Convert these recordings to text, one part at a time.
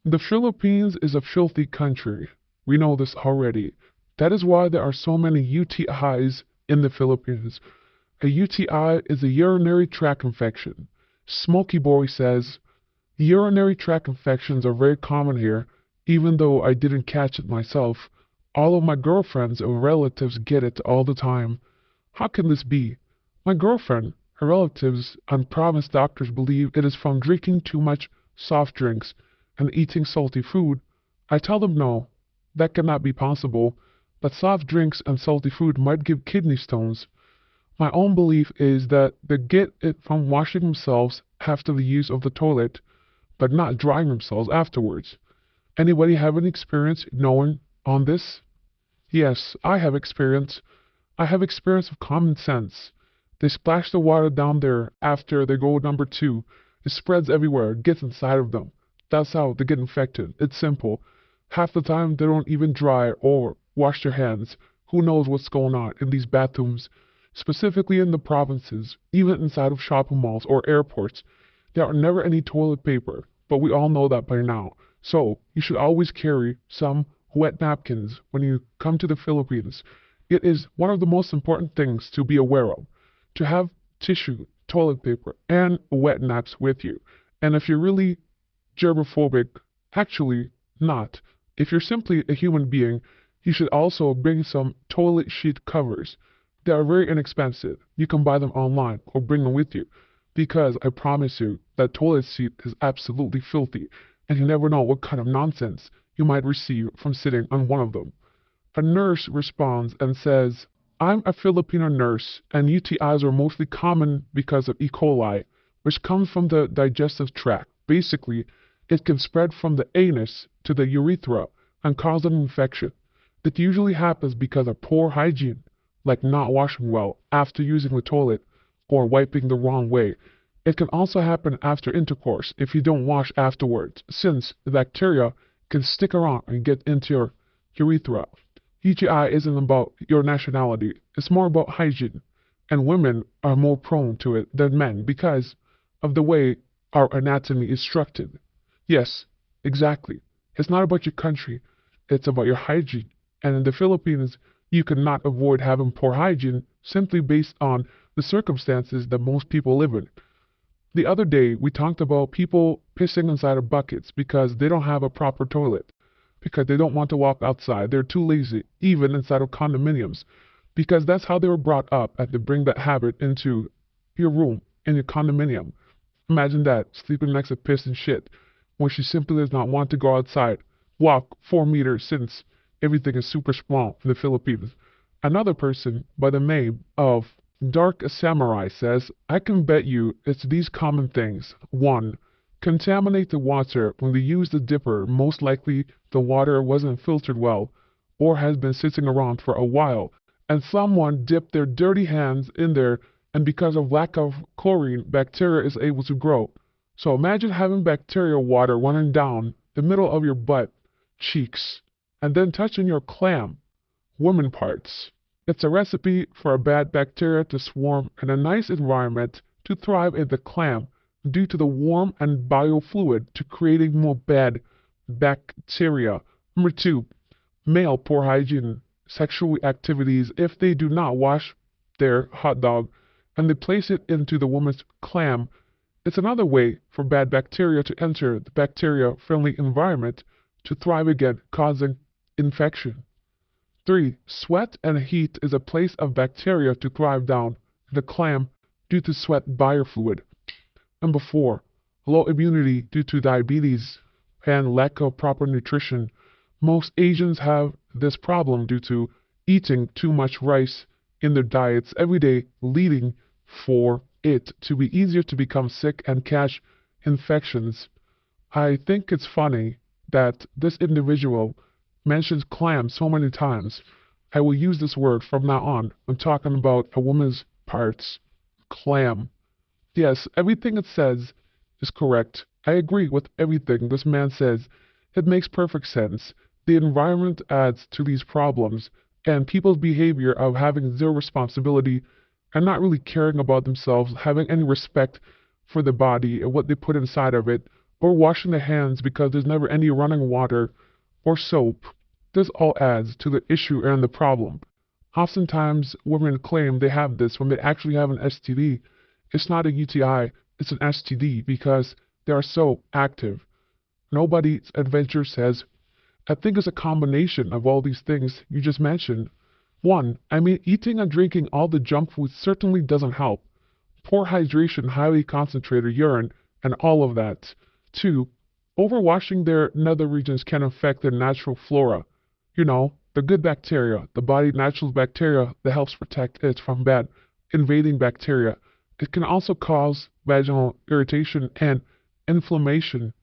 The Philippines is a filthy country. We know this already. That is why there are so many UTIs in the Philippines. A UTI is a urinary tract infection. Smokey Boy says, urinary tract infections are very common here, even though I didn't catch it myself. All of my girlfriends and relatives get it all the time. How can this be? My girlfriend, her relatives, and province doctors believe it is from drinking too much soft drinks and eating salty food. I tell them no, that cannot be possible, that soft drinks and salty food might give kidney stones. My own belief is that they get it from washing themselves after the use of the toilet, but not drying themselves afterwards. Anybody have any experience knowing on this? Yes, I have experience. I have experience of common sense. They splash the water down there after they go number two. It spreads everywhere, gets inside of them. That's how they get infected. It's simple. Half the time they don't even dry or wash their hands. Who knows what's going on in these bathrooms? Specifically in the provinces, even inside of shopping malls or airports, there are never any toilet paper, but we all know that by now. So, you should always carry some wet napkins when you come to the Philippines. It is one of the most important things to be aware of, to have tissue, toilet paper, and wet naps with you. And if you're really germophobic, actually not. If you're simply a human being, you should also bring some toilet sheet covers. They are very inexpensive. You can buy them online or bring them with you. Because I promise you that toilet seat is absolutely filthy, and you never know what kind of nonsense you might receive from sitting on one of them. A nurse responds and says, I'm a Filipino nurse, and UTIs are mostly common because of E. coli, which comes from the digestive tract. Basically, it can spread from the anus to the urethra and cause an infection. That usually happens because of poor hygiene, like not washing well after using the toilet or wiping the wrong way. It can also happen after intercourse if you don't wash afterwards, since the bacteria can stick around and get into your urethra. UTI isn't about your nationality, it's more about hygiene, and women are more prone to it than men because of the way our anatomy is structured. Yes, exactly. It's not about your country, it's about your hygiene. And in the Philippines, you cannot avoid having poor hygiene simply based on the circumstances that most people live in. The other day, we talked about people pissing inside of buckets because they don't have a proper toilet, because they don't want to walk outside. They're too lazy, even inside of condominiums, because that's how they were brought up, and they bring that habit into your room, in your condominium. Imagine that, sleeping next to piss and shit, when she simply does not want to go outside, walk 4 meters since everything is super small in the Philippines. Another person by the name of Dark Samurai says, I can bet you it's these common things. 1. Contaminate the water when they use the dipper. Most likely the water wasn't filtered well or has been sitting around for a while, and someone dipped their dirty hands in there, and because of lack of chlorine, bacteria is able to grow. So imagine having bacterial water running down the middle of your butt cheeks and then touching your clam, women parts. It's a recipe for a bad bacteria to swarm in a nice environment to thrive in the clam due to the warm and biofluid to creating more bad bacteria. Number 2, male poor hygiene sexual activities. If they do not wash their hot dog and they place it into the woman's clam, it's another way for bad bacteria to enter the bacteria-friendly environment to thrive again, causing infection. 3. Sweat and heat is a place of bacteria to thrive down the clam due to sweat biofluid. Number 4. Low immunity due to diabetes and lack of proper nutrition. Most Asians have this problem due to eating too much rice in their diets every day, leading for it to be easier to become sick and catch infections. I think it's funny that this individual mentions clam so many times. I will use this word from now on when talking about a woman's parts. Clam. Yes, everything it says is correct. I agree with everything this man says. It makes perfect sense. The environment adds to these problems, and people's behavior of having zero responsibility and not really caring about themselves, having any respect for the body and what they put inside of it, or washing the hands because there's never any running water or soap. This all adds to the issue and the problem. Oftentimes, women claim they have this when they actually have an STD. It's not a UTI, it's an STD because they are so active. Nobody's adventure says, I think it's a combination of all these things you just mentioned. One, eating and drinking all the junk food certainly doesn't help. Poor hydration, highly concentrated urine, and all of that. Two, overwashing their nether regions can affect their natural flora. You know, the good bacteria, the body natural bacteria that helps protect it from bad invading bacteria. It can also cause vaginal irritation and inflammation.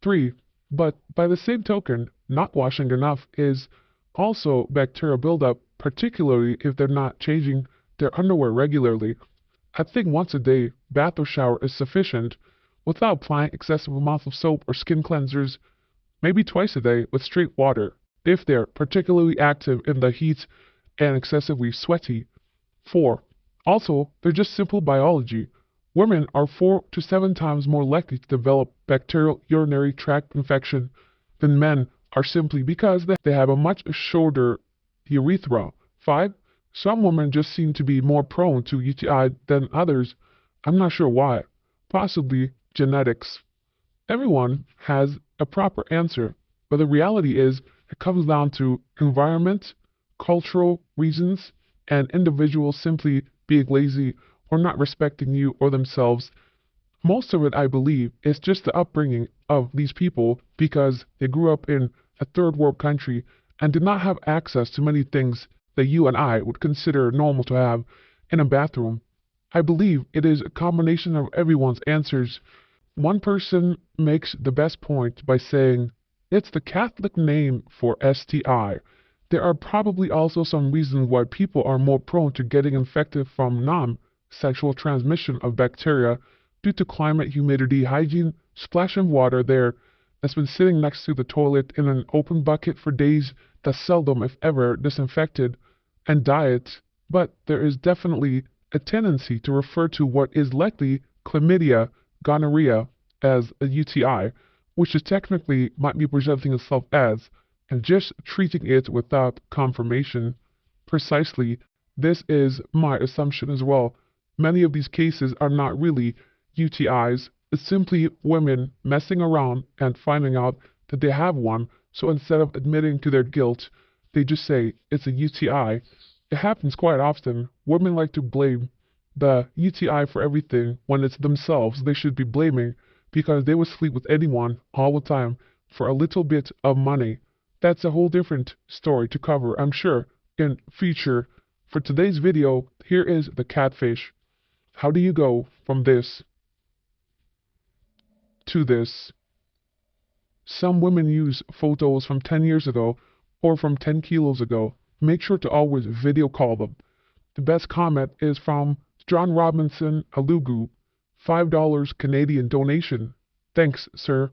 Three, but by the same token, not washing enough is also bacterial buildup, particularly if they're not changing their underwear regularly. I think once a day, bath or shower is sufficient without applying excessive amounts of soap or skin cleansers, maybe twice a day with straight water, if they're particularly active in the heat and excessively sweaty. 4. Also, they're just simple biology. Women are 4 to 7 times more likely to develop bacterial urinary tract infection than men are simply because they have a much shorter urethra. 5. Some women just seem to be more prone to UTI than others. I'm not sure why. Possibly genetics. Everyone has a proper answer, but the reality is it comes down to environment, cultural reasons, and individuals simply being lazy or not respecting you or themselves. Most of it, I believe, is just the upbringing of these people because they grew up in a third world country and did not have access to many things that you and I would consider normal to have in a bathroom. I believe it is a combination of everyone's answers. One person makes the best point by saying, it's the Catholic name for STI. There are probably also some reasons why people are more prone to getting infected from non-sexual transmission of bacteria due to climate, humidity, hygiene, splashing water there that's been sitting next to the toilet in an open bucket for days that's seldom, if ever, disinfected, and diet. But there is definitely a tendency to refer to what is likely chlamydia, gonorrhea, as a UTI, which is technically might be presenting itself as, and just treating it without confirmation. Precisely, this is my assumption as well. Many of these cases are not really UTIs, it's simply women messing around and finding out that they have one, so instead of admitting to their guilt, they just say it's a UTI. It happens quite often. Women like to blame the UTI for everything when it's themselves they should be blaming because they would sleep with anyone all the time for a little bit of money. That's a whole different story to cover, I'm sure, in future. For today's video, here is the catfish. How do you go from this to this? Some women use photos from 10 years ago or from 10 kilos ago. Make sure to always video call them. The best comment is from John Robinson Alugu, $5 Canadian donation. Thanks, sir.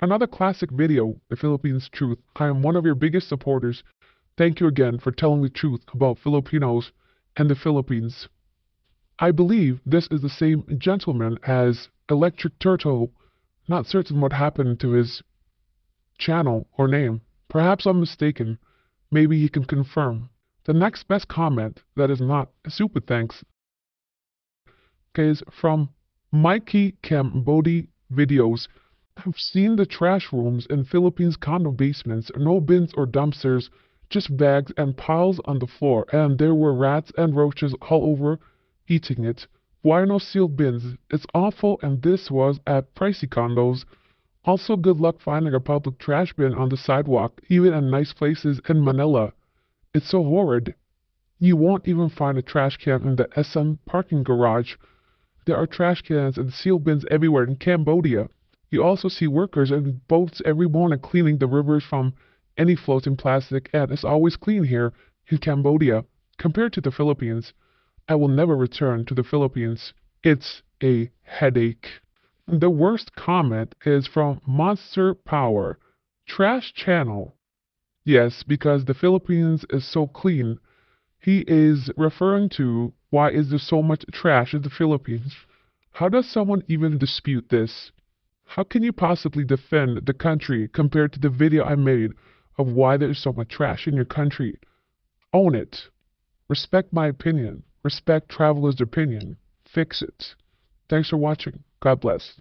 Another classic video, The Philippines Truth. I am one of your biggest supporters. Thank you again for telling the truth about Filipinos and the Philippines. I believe this is the same gentleman as Electric Turtle. Not certain what happened to his channel or name. Perhaps I'm mistaken. Maybe he can confirm. The next best comment that is not a super thanks is from Mikey Cambodi Videos. I've seen the trash rooms in Philippines condo basements, no bins or dumpsters, just bags and piles on the floor, and there were rats and roaches all over eating it. Why no sealed bins? It's awful, and this was at pricey condos. Also, good luck finding a public trash bin on the sidewalk, even in nice places in Manila. It's so horrid. You won't even find a trash can in the SM parking garage. There are trash cans and sealed bins everywhere in Cambodia. You also see workers in boats every morning cleaning the rivers from any floating plastic, and it's always clean here in Cambodia. Compared to the Philippines, I will never return to the Philippines. It's a headache. The worst comment is from Monster Power. Trash channel. Yes, because the Philippines is so clean. He is referring to why is there so much trash in the Philippines. How does someone even dispute this? How can you possibly defend the country compared to the video I made of why there's so much trash in your country? Own it. Respect my opinion. Respect travelers' opinion. Fix it. Thanks for watching. God bless.